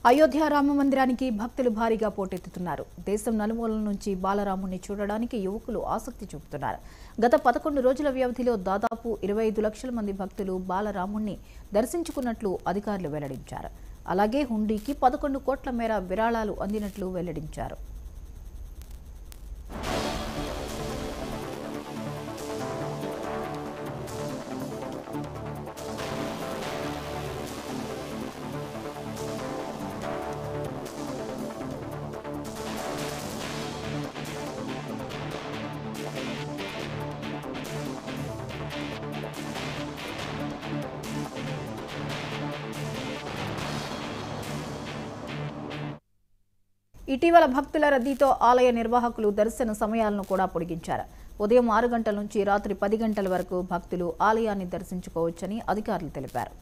అయోధ్య రామ మందిరానికి భక్తులు భారీగా పోటెత్తుతున్నారు. దేశం నలుమూలల నుంచి బాలరాముని చూడడానికి యువకులు ఆసక్తి చూపుతున్నారు. గత 11 రోజుల వ్యవధిలో దాదాపు 25 లక్షల మంది భక్తులు బాలరాముణ్ణి దర్శించుకున్నట్లు అధికారులు వెల్లడించారు. అలాగే హుండీకి 11 కోట్ల మేర విరాళాలు అందినట్లు వెల్లడించారు. ఇటీవల భక్తుల రద్దీతో ఆలయ నిర్వాహకులు దర్శన సమయాలను కూడా పొడిగించారు. ఉదయం 6 గంటల నుంచి రాత్రి 10 గంటల వరకు భక్తులు ఆలయాన్ని దర్శించుకోవచ్చని అధికారులు తెలిపారు.